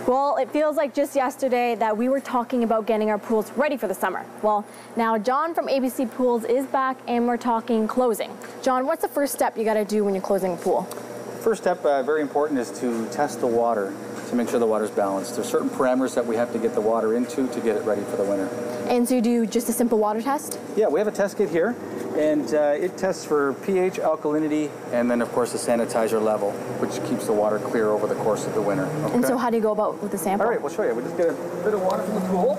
Well, it feels like just yesterday that we were talking about getting our pools ready for the summer. Well, now John from ABC Pools is back and we're talking closing. John, what's the first step you got to do when you're closing a pool? First step, very important, is to test the water to make sure the water's balanced. There's certain parameters that we have to get the water into to get it ready for the winter. And so you do just a simple water test? Yeah, we have a test kit here, and it tests for pH, alkalinity, and then of course the sanitizer level, which keeps the water clear over the course of the winter. Okay? And so how do you go about with the sample? All right, we'll show you. We just get a bit of water from the pool.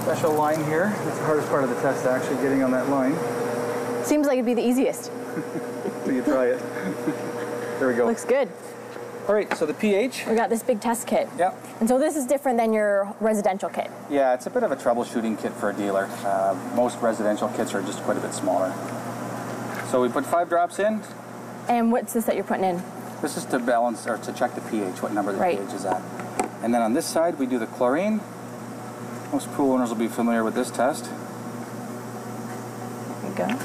Special line here. That's the hardest part of the test, actually, getting on that line. Seems like it'd be the easiest. So you try it. There we go. Looks good. All right, so the pH. We got this big test kit. Yep. And so this is different than your residential kit. Yeah, it's a bit of a troubleshooting kit for a dealer. Most residential kits are just quite a bit smaller. So we put 5 drops in. And what's this that you're putting in? This is to balance, or to check the pH, what number the Right. pH is at. And then on this side, we do the chlorine. Most pool owners will be familiar with this test. There you go.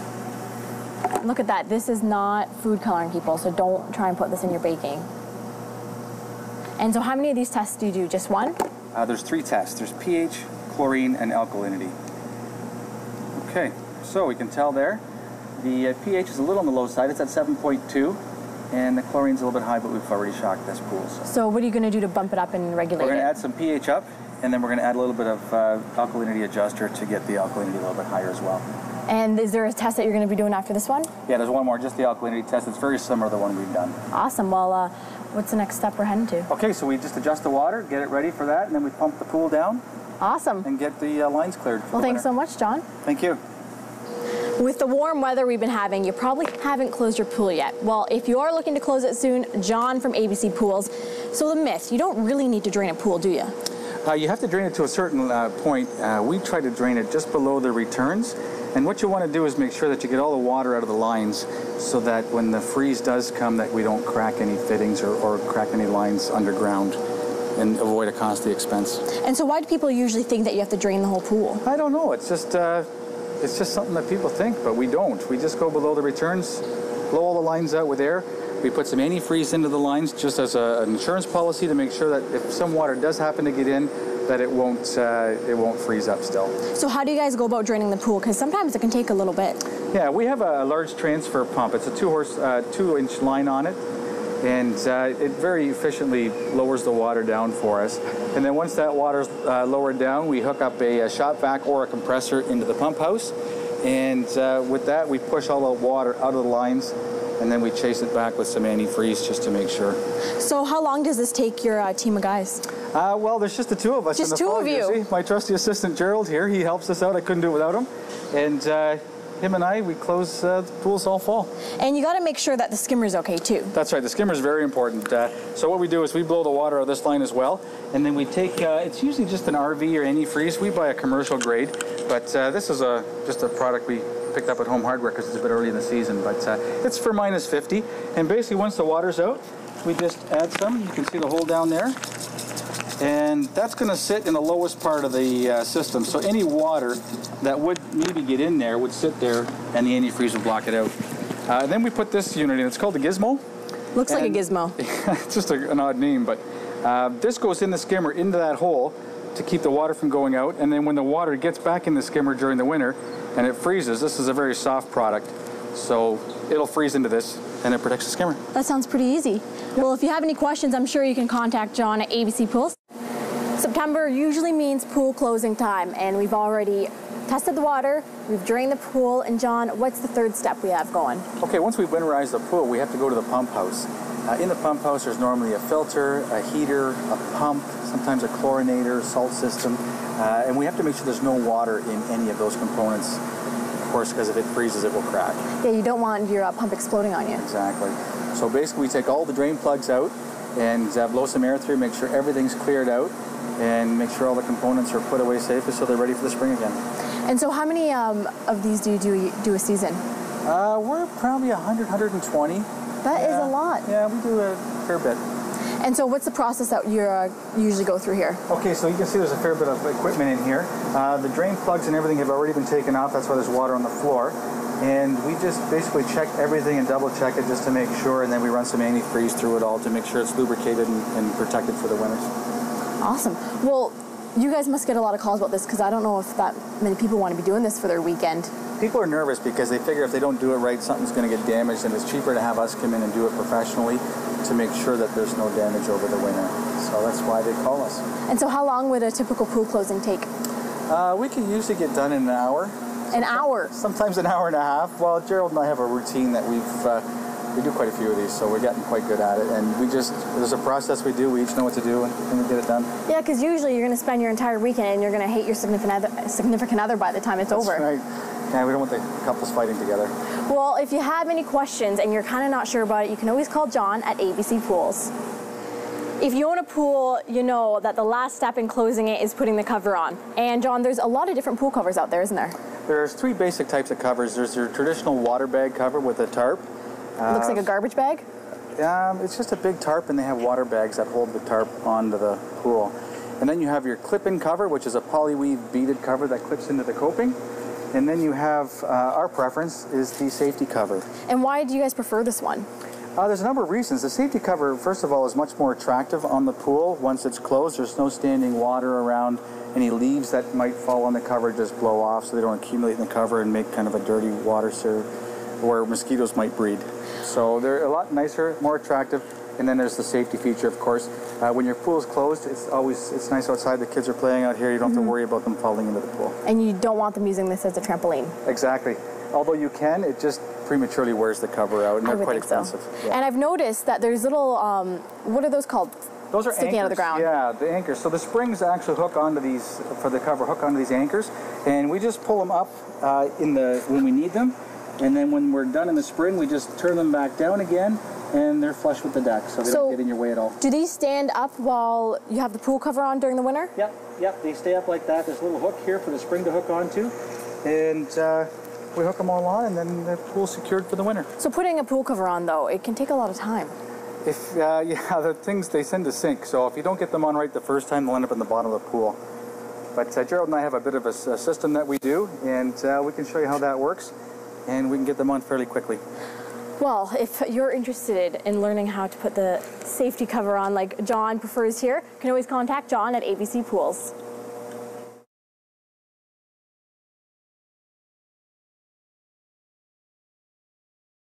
Look at that. This is not food coloring, people, so don't try and put this in your baking. And so how many of these tests do you do? Just one? There's 3 tests. There's pH, chlorine, and alkalinity. Okay, so we can tell there. The pH is a little on the low side. It's at 7.2. And the chlorine's a little bit high, but we've already shocked this pool. So what are you going to do to bump it up and regulate it? We're going to add some pH up, and then we're going to add a little bit of alkalinity adjuster to get the alkalinity a little bit higher as well. And is there a test that you're going to be doing after this one? Yeah, there's one more, just the alkalinity test. It's very similar to the one we've done. Awesome. Well, what's the next step we're heading to? Okay, so we just adjust the water, get it ready for that, and then we pump the pool down. Awesome. And get the lines cleared for Well, the thanks so winter. much, John. Thank you. With the warm weather we've been having, you probably haven't closed your pool yet. Well, if you are looking to close it soon, John from ABC Pools. So the myth, you don't really need to drain a pool, do you? You have to drain it to a certain point. We try to drain it just below the returns. And what you want to do is make sure that you get all the water out of the lines so that when the freeze does come, that we don't crack any fittings or crack any lines underground and avoid a costly expense. And so why do people usually think that you have to drain the whole pool? I don't know. It's just something that people think, but we don't. We just go below the returns, blow all the lines out with air. We put some antifreeze into the lines just as an insurance policy to make sure that if some water does happen to get in, that it won't freeze up still. So how do you guys go about draining the pool? Because sometimes it can take a little bit. Yeah, we have a large transfer pump. It's a 2-inch line on it, and it very efficiently lowers the water down for us. And then once that water's lowered down, we hook up a shop vac or a compressor into the pump house, and with that we push all the water out of the lines, and then we chase it back with some antifreeze just to make sure. So how long does this take your team of guys? Well, there's just the 2 of us. Just in the 2 fog, of you? see? My trusty assistant Gerald here, he helps us out. I couldn't do it without him. And him and I, we close the pools all fall. And you got to make sure that the skimmer's okay too. That's right, the skimmer's very important. So what we do is we blow the water out of this line as well, and then we take, it's usually just an RV or antifreeze. We buy a commercial grade, but this is just a product we picked up at Home Hardware because it's a bit early in the season, but it's for -50. And basically once the water's out, we just add some. You can see the hole down there. And that's going to sit in the lowest part of the system. So any water that would maybe get in there would sit there, and the antifreeze would block it out. And then we put this unit in. It's called the Gizmo. Looks like a gizmo. It's just an odd name, but this goes in the skimmer into that hole to keep the water from going out. And then when the water gets back in the skimmer during the winter and it freezes, this is a very soft product, so it'll freeze into this and it protects the skimmer. That sounds pretty easy. Yep. Well, if you have any questions, I'm sure you can contact John at ABC Pools. September usually means pool closing time, and we've already tested the water, we've drained the pool, and John, what's the 3rd step we have going? Okay, once we've winterized the pool, we have to go to the pump house. In the pump house, there's normally a filter, a heater, a pump, sometimes a chlorinator, salt system, and we have to make sure there's no water in any of those components, of course, because if it freezes, it will crack. Yeah, you don't want your pump exploding on you. Exactly. So basically, we take all the drain plugs out and blow some air through, make sure everything's cleared out, and make sure all the components are put away safely so they're ready for the spring again. And so how many of these do you do a season? We're probably 100, 120. That is a lot. Yeah, we do a fair bit. And so what's the process that you usually go through here? Okay, so you can see there's a fair bit of equipment in here. The drain plugs and everything have already been taken off. That's why there's water on the floor. And we just basically check everything and double check it just to make sure, and then we run some antifreeze through it all to make sure it's lubricated and protected for the winter. Awesome. Well, you guys must get a lot of calls about this because I don't know if that many people want to be doing this for their weekend. People are nervous because they figure if they don't do it right, something's going to get damaged, and it's cheaper to have us come in and do it professionally to make sure that there's no damage over the winter. So that's why they call us. And so how long would a typical pool closing take? We can usually get done in an hour. An hour? Sometimes an hour and a half. Well, Gerald and I have a routine that we do quite a few of these, so we're getting quite good at it. And there's a process we do. We each know what to do, and we get it done. Yeah, because usually you're going to spend your entire weekend and you're going to hate your significant other by the time it's over. That's right. Yeah, we don't want the couples fighting together. Well, if you have any questions and you're kind of not sure about it, you can always call John at ABC Pools. If you own a pool, you know that the last step in closing it is putting the cover on. And John, there's a lot of different pool covers out there, isn't there? There's 3 basic types of covers. There's your traditional water bag cover with a tarp. It looks like a garbage bag? It's just a big tarp, and they have water bags that hold the tarp onto the pool. And then you have your clip-in cover, which is a polyweave beaded cover that clips into the coping. And then you have, our preference is the safety cover. And why do you guys prefer this one? There's a number of reasons. The safety cover, first of all, is much more attractive on the pool. Once it's closed, there's no standing water around. Any leaves that might fall on the cover just blow off so they don't accumulate in the cover and make kind of a dirty water where mosquitoes might breed. So they're a lot nicer, more attractive. And then there's the safety feature, of course. When your pool is closed, it's nice outside. The kids are playing out here. You don't have to worry about them falling into the pool. And you don't want them using this as a trampoline. Exactly. Although you can, it just prematurely wears the cover out, and they're quite expensive. So. Yeah. And I've noticed that there's little, what are those called? Those are sticking anchors. Out of the ground. Yeah, the anchors. So the springs actually hook onto these, for the cover, hook onto these anchors, and we just pull them up when we need them, and then when we're done in the spring, we just turn them back down again, and they're flush with the deck, so they don't get in your way at all. Do these stand up while you have the pool cover on during the winter? Yep, they stay up like that. There's a little hook here for the spring to hook onto, and we hook them all on, and then the pool's secured for the winter. So putting a pool cover on, though, it can take a lot of time. The things, they tend to sink, so if you don't get them on right the first time, they'll end up in the bottom of the pool. But Gerald and I have a bit of a system that we do, and we can show you how that works, and we can get them on fairly quickly. Well, if you're interested in learning how to put the safety cover on like John prefers here, you can always contact John at ABC Pools.